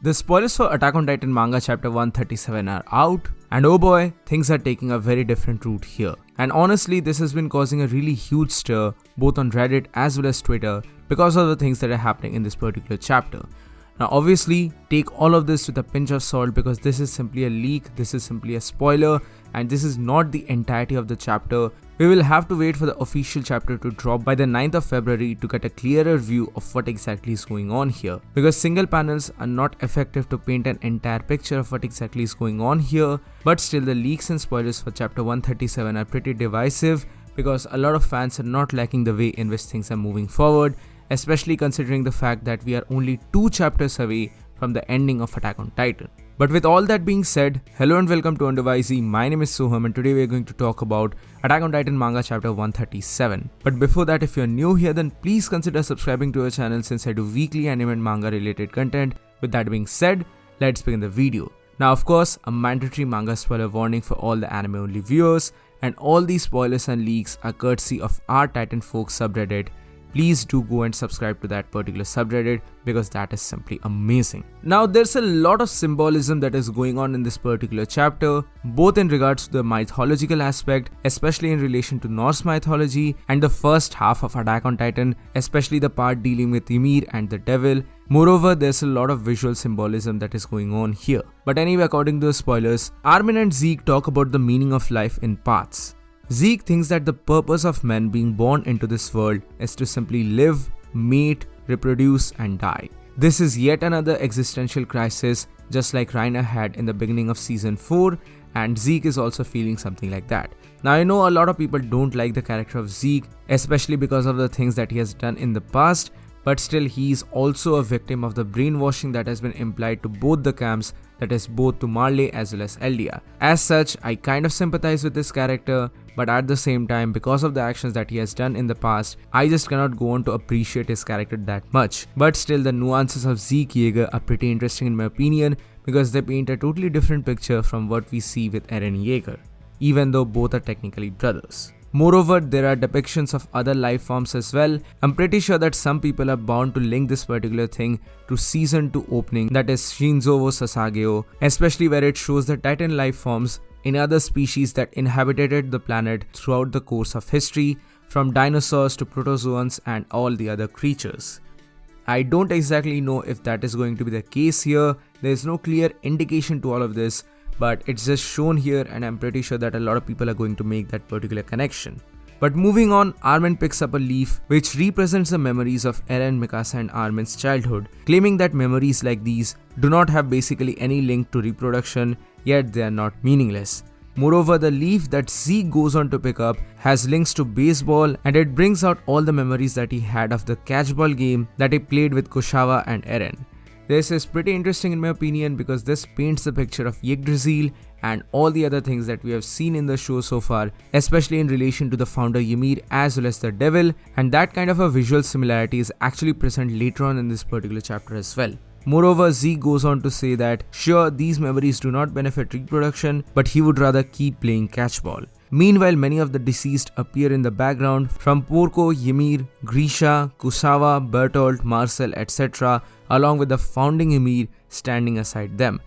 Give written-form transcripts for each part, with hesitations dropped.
The spoilers for Attack on Titan manga chapter 137 are out, and oh boy, things are taking a very different route here. And honestly, this has been causing a really huge stir both on Reddit as well as Twitter because of the things that are happening in this particular chapter. Now obviously, take all of this with a pinch of salt because this is simply a leak, this is simply a spoiler, and this is not the entirety of the chapter. We will have to wait for the official chapter to drop by the 9th of February to get a clearer view of what exactly is going on here. Because single panels are not effective to paint an entire picture of what exactly is going on here, but still the leaks and spoilers for chapter 137 are pretty divisive because a lot of fans are not liking the way in which things are moving forward, especially considering the fact that we are only 2 chapters away from the ending of Attack on Titan. But with all that being said, hello and welcome to Undivised. My name is Soham and today we are going to talk about Attack on Titan manga chapter 137. But before that, if you are new here, then please consider subscribing to our channel since I do weekly anime and manga related content. With that being said, let's begin the video. Now of course, a mandatory manga spoiler warning for all the anime only viewers, and all these spoilers and leaks are courtesy of our Titan Folk subreddit. Please do go and subscribe to that particular subreddit because that is simply amazing. Now there's a lot of symbolism that is going on in this particular chapter, both in regards to the mythological aspect, especially in relation to Norse mythology, and the first half of Attack on Titan, especially the part dealing with Ymir and the devil. Moreover, there's a lot of visual symbolism that is going on here. But anyway, according to the spoilers, Armin and Zeke talk about the meaning of life in paths. Zeke thinks that the purpose of men being born into this world is to simply live, mate, reproduce and die. This is yet another existential crisis just like Reiner had in the beginning of season 4, and Zeke is also feeling something like that. Now I know a lot of people don't like the character of Zeke, especially because of the things that he has done in the past, but still he is also a victim of the brainwashing that has been implied to both the camps, that is both to Marley as well as Eldia. As such, I kind of sympathize with this character, but at the same time, because of the actions that he has done in the past, I just cannot go on to appreciate his character that much. But still, the nuances of Zeke Yeager are pretty interesting in my opinion because they paint a totally different picture from what we see with Eren Yeager, even though both are technically brothers. Moreover, there are depictions of other life forms as well. I'm pretty sure that some people are bound to link this particular thing to season 2 opening, that is Shinzowo Sasageo, especially where it shows the Titan life forms in other species that inhabited the planet throughout the course of history, from dinosaurs to protozoans and all the other creatures. I don't exactly know if that is going to be the case here. There is no clear indication to all of this, but it's just shown here and I'm pretty sure that a lot of people are going to make that particular connection. But moving on, Armin picks up a leaf which represents the memories of Eren, Mikasa and Armin's childhood, claiming that memories like these do not have basically any link to reproduction, yet they are not meaningless. Moreover, the leaf that Zeke goes on to pick up has links to baseball, and it brings out all the memories that he had of the catchball game that he played with Kushava and Eren. This is pretty interesting in my opinion because this paints the picture of Yggdrasil and all the other things that we have seen in the show so far, especially in relation to the founder Ymir as well as the devil, and that kind of a visual similarity is actually present later on in this particular chapter as well. Moreover, Zeke goes on to say that sure, these memories do not benefit reproduction, but he would rather keep playing catchball. Meanwhile, many of the deceased appear in the background, from Porco, Ymir, Grisha, Kusawa, Bertolt, Marcel, etc., along with the founding Ymir standing aside them.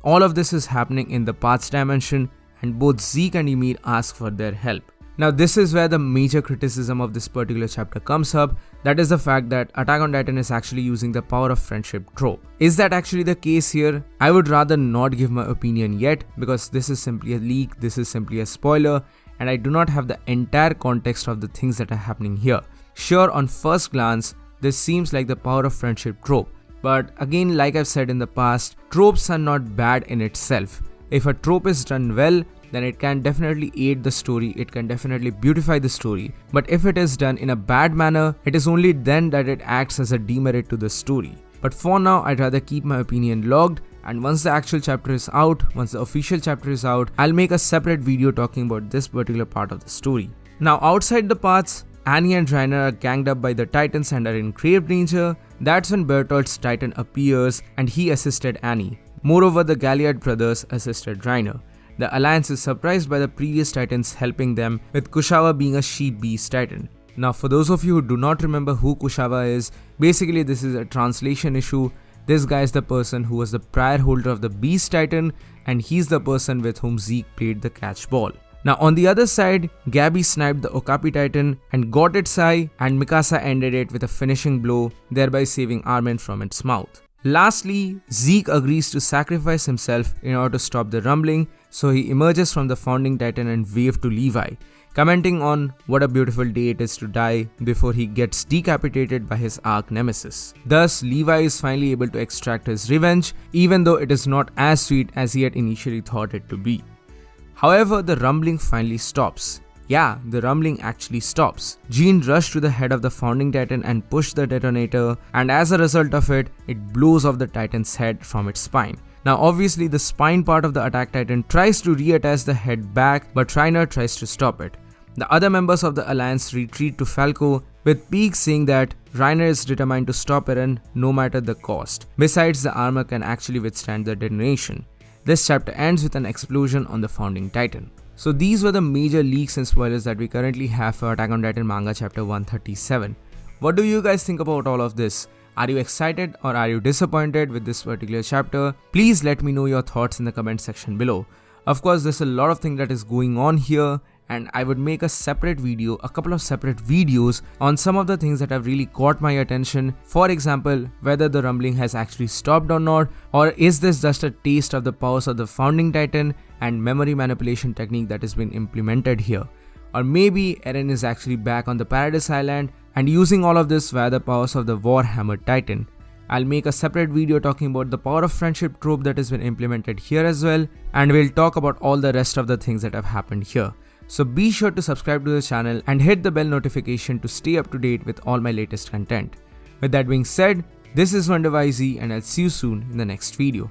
All of this is happening in the Paths dimension, and both Zeke and Ymir ask for their help. Now this is where the major criticism of this particular chapter comes up, that is the fact that Attack on Titan is actually using the power of friendship trope. Is that actually the case here? I would rather not give my opinion yet because this is simply a leak, this is simply a spoiler, and I do not have the entire context of the things that are happening here. Sure, on first glance, this seems like the power of friendship trope, but again, like I've said in the past, tropes are not bad in itself. If a trope is done well, then it can definitely aid the story, it can definitely beautify the story. But if it is done in a bad manner, it is only then that it acts as a demerit to the story. But for now, I'd rather keep my opinion logged, and once the actual chapter is out, once the official chapter is out, I'll make a separate video talking about this particular part of the story. Now outside the paths, Annie and Reiner are ganged up by the Titans and are in grave danger. That's when Bertolt's Titan appears and he assisted Annie. Moreover, the Galliard brothers assisted Reiner. The Alliance is surprised by the previous Titans helping them, with Kushava being a sheep beast Titan. Now for those of you who do not remember who Kushava is, basically this is a translation issue this guy is the person who was the prior holder of the Beast Titan, and he's the person with whom Zeke played the catch ball. Now on the other side, Gabby sniped the Okapi Titan and got its eye, and Mikasa ended it with a finishing blow, thereby saving Armin from its mouth. Lastly, Zeke agrees to sacrifice himself in order to stop the rumbling, so he emerges from the Founding Titan and waves to Levi, commenting on what a beautiful day it is to die before he gets decapitated by his arch nemesis. Thus, Levi is finally able to extract his revenge, even though it is not as sweet as he had initially thought it to be. However, the rumbling finally stops. Yeah, the rumbling actually stops. Jean rushed to the head of the Founding Titan and pushed the detonator, and as a result of it, it blows off the Titan's head from its spine. Now obviously the spine part of the attack Titan tries to reattach the head back, but Reiner tries to stop it. The other members of the Alliance retreat to Falco, with Peak saying that Reiner is determined to stop Eren no matter the cost. Besides, the armor can actually withstand the detonation. This chapter ends with an explosion on the Founding Titan. So these were the major leaks and spoilers that we currently have for Attack on Titan manga chapter 137. What do you guys think about all of this? Are you excited or are you disappointed with this particular chapter? Please let me know your thoughts in the comment section below. Of course, there's a lot of things that is going on here, and I would make a couple of separate videos on some of the things that have really caught my attention. For example, whether the rumbling has actually stopped or not, or is this just a taste of the powers of the Founding Titan and memory manipulation technique that has been implemented here. Or maybe Eren is actually back on the Paradise Island and using all of this via the powers of the Warhammer Titan. I'll make a separate video talking about the power of friendship trope that has been implemented here as well, and we'll talk about all the rest of the things that have happened here. So be sure to subscribe to the channel and hit the bell notification to stay up to date with all my latest content. With that being said, this is WonderYZ, and I'll see you soon in the next video.